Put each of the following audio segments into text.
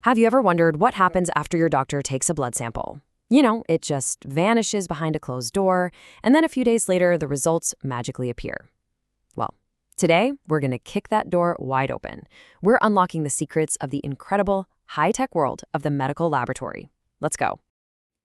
Have you ever wondered what happens after your doctor takes a blood sample? It just vanishes behind a closed door, and then a few days later, the results magically appear. Well, today, we're going to kick that door wide open. We're unlocking the secrets of the incredible, high-tech world of the medical laboratory. Let's go.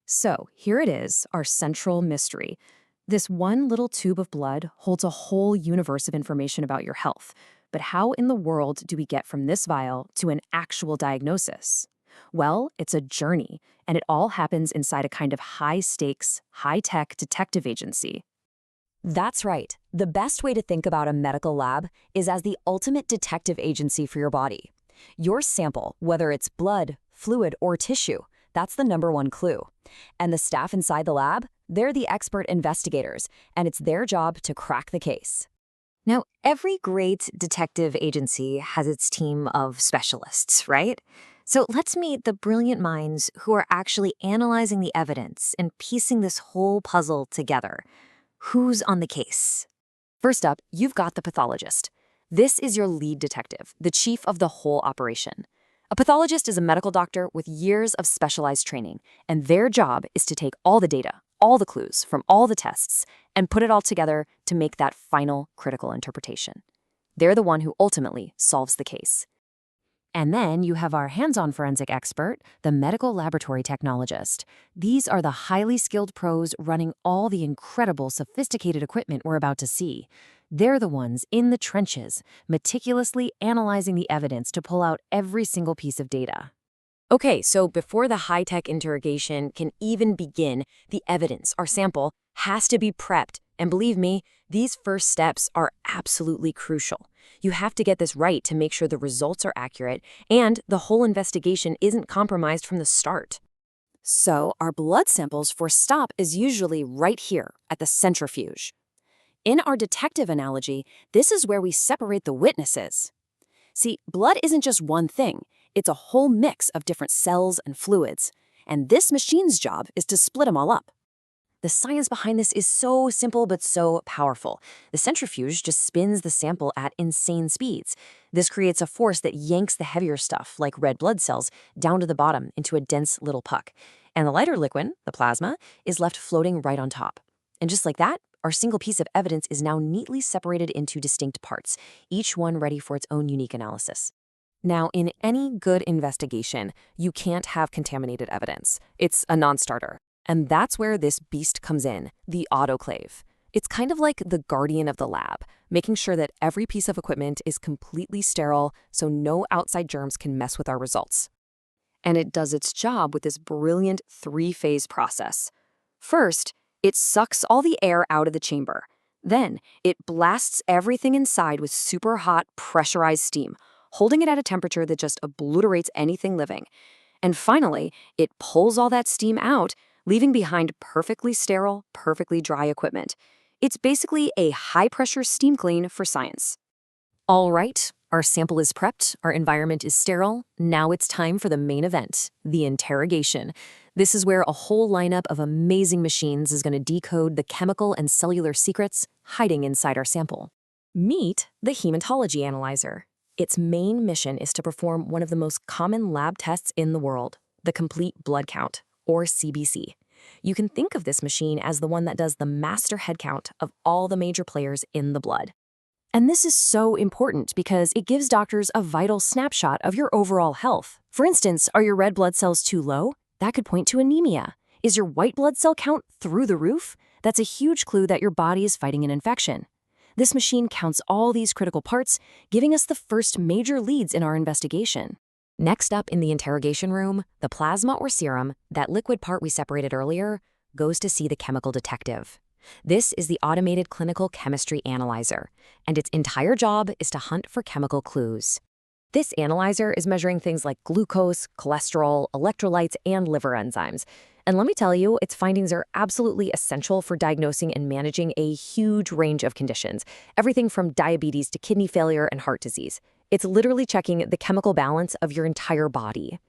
So, here it is, our central mystery. This one little tube of blood holds a whole universe of information about your health. But how in the world do we get from this vial to an actual diagnosis? Well, it's a journey, and it all happens inside a kind of high-stakes, high-tech detective agency. That's right. The best way to think about a medical lab is as the ultimate detective agency for your body. Your sample, whether it's blood, fluid, or tissue, that's the #1 clue. And the staff inside the lab, they're the expert investigators, and it's their job to crack the case. Now, every great detective agency has its team of specialists, right? So let's meet the brilliant minds who are actually analyzing the evidence and piecing this whole puzzle together. Who's on the case? First up, you've got the pathologist. This is your lead detective, the chief of the whole operation. A pathologist is a medical doctor with years of specialized training, and their job is to take all the data, all the clues from all the tests, and put it all together to make that final critical interpretation. They're the one who ultimately solves the case. And then you have our hands-on forensic expert, the medical laboratory technologist. These are the highly skilled pros running all the incredible, sophisticated equipment we're about to see. They're the ones in the trenches, meticulously analyzing the evidence to pull out every single piece of data. Okay, so before the high-tech interrogation can even begin, the evidence, our sample, has to be prepped. And believe me, these first steps are absolutely crucial. You have to get this right to make sure the results are accurate and the whole investigation isn't compromised from the start. So our blood sample's first stop is usually right here at the centrifuge. In our detective analogy, this is where we separate the witnesses. See, blood isn't just one thing. It's a whole mix of different cells and fluids. And this machine's job is to split them all up. The science behind this is so simple but so powerful. The centrifuge just spins the sample at insane speeds. This creates a force that yanks the heavier stuff, like red blood cells, down to the bottom into a dense little puck. And the lighter liquid, the plasma, is left floating right on top. And just like that, our single piece of evidence is now neatly separated into distinct parts, each one ready for its own unique analysis. Now, in any good investigation, you can't have contaminated evidence. It's a non-starter. And that's where this beast comes in, the autoclave. It's kind of like the guardian of the lab, making sure that every piece of equipment is completely sterile so no outside germs can mess with our results. And it does its job with this brilliant 3-phase process. First, it sucks all the air out of the chamber. Then, it blasts everything inside with super hot, pressurized steam, holding it at a temperature that just obliterates anything living. And finally, it pulls all that steam out, leaving behind perfectly sterile, perfectly dry equipment. It's basically a high-pressure steam clean for science. All right, our sample is prepped, our environment is sterile. Now it's time for the main event, the interrogation. This is where a whole lineup of amazing machines is going to decode the chemical and cellular secrets hiding inside our sample. Meet the hematology analyzer. Its main mission is to perform one of the most common lab tests in the world, the complete blood count, or CBC. You can think of this machine as the one that does the master head count of all the major players in the blood. And this is so important because it gives doctors a vital snapshot of your overall health. For instance, are your red blood cells too low? That could point to anemia. Is your white blood cell count through the roof? That's a huge clue that your body is fighting an infection. This machine counts all these critical parts, giving us the first major leads in our investigation. Next up in the interrogation room, the plasma or serum, that liquid part we separated earlier, goes to see the chemical detective. This is the automated clinical chemistry analyzer, and its entire job is to hunt for chemical clues. This analyzer is measuring things like glucose, cholesterol, electrolytes, and liver enzymes. And let me tell you, its findings are absolutely essential for diagnosing and managing a huge range of conditions, everything from diabetes to kidney failure and heart disease. It's literally checking the chemical balance of your entire body.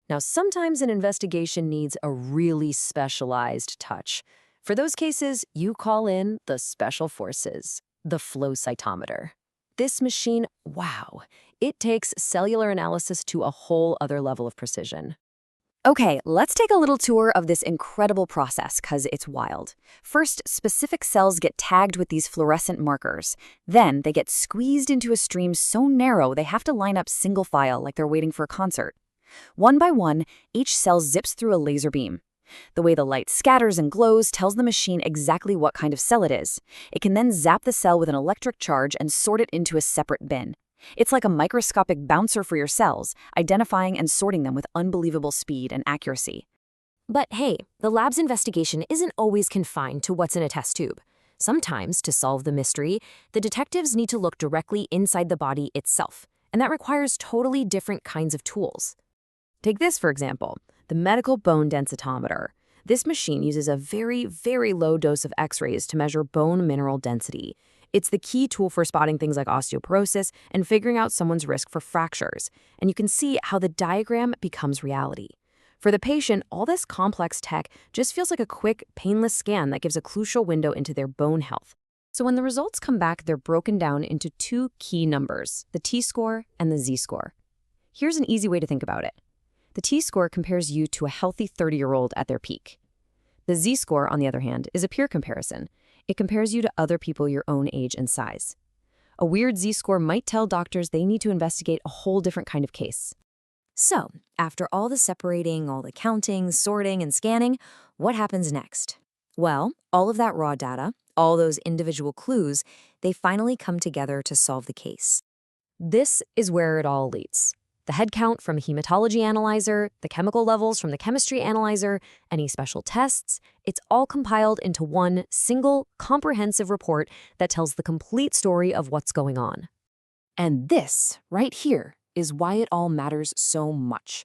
Now, sometimes an investigation needs a really specialized touch. For those cases, you call in the special forces, the flow cytometer. This machine, wow, it takes cellular analysis to a whole other level of precision. Okay, let's take a little tour of this incredible process because it's wild. First, specific cells get tagged with these fluorescent markers. Then they get squeezed into a stream so narrow they have to line up single file like they're waiting for a concert. One by one, each cell zips through a laser beam. The way the light scatters and glows tells the machine exactly what kind of cell it is. It can then zap the cell with an electric charge and sort it into a separate bin. It's like a microscopic bouncer for your cells, identifying and sorting them with unbelievable speed and accuracy. But hey, the lab's investigation isn't always confined to what's in a test tube. Sometimes, to solve the mystery, the detectives need to look directly inside the body itself, and that requires totally different kinds of tools. Take this, for example, the medical bone densitometer. This machine uses a very, very low dose of X-rays to measure bone mineral density. It's the key tool for spotting things like osteoporosis and figuring out someone's risk for fractures. And you can see how the diagram becomes reality. For the patient, all this complex tech just feels like a quick, painless scan that gives a crucial window into their bone health. So when the results come back, they're broken down into two key numbers, the T-score and the Z-score. Here's an easy way to think about it. The T-score compares you to a healthy 30-year-old at their peak. The Z-score, on the other hand, is a peer comparison. It compares you to other people your own age and size. A weird Z-score might tell doctors they need to investigate a whole different kind of case. So, after all the separating, all the counting, sorting, and scanning, what happens next? Well, all of that raw data, all those individual clues, they finally come together to solve the case. This is where it all leads. The head count from the hematology analyzer, the chemical levels from the chemistry analyzer, any special tests, it's all compiled into one single, comprehensive report that tells the complete story of what's going on. And this, right here, is why it all matters so much.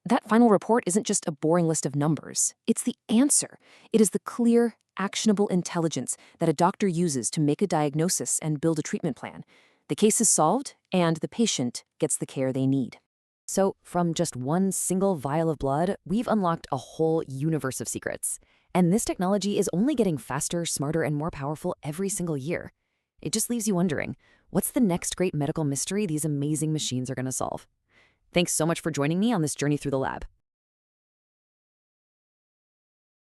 That final report isn't just a boring list of numbers. It's the answer. It is the clear, actionable intelligence that a doctor uses to make a diagnosis and build a treatment plan. The case is solved, and the patient gets the care they need. So, from just one single vial of blood, we've unlocked a whole universe of secrets. And this technology is only getting faster, smarter, and more powerful every single year. It just leaves you wondering, what's the next great medical mystery these amazing machines are going to solve? Thanks so much for joining me on this journey through the lab.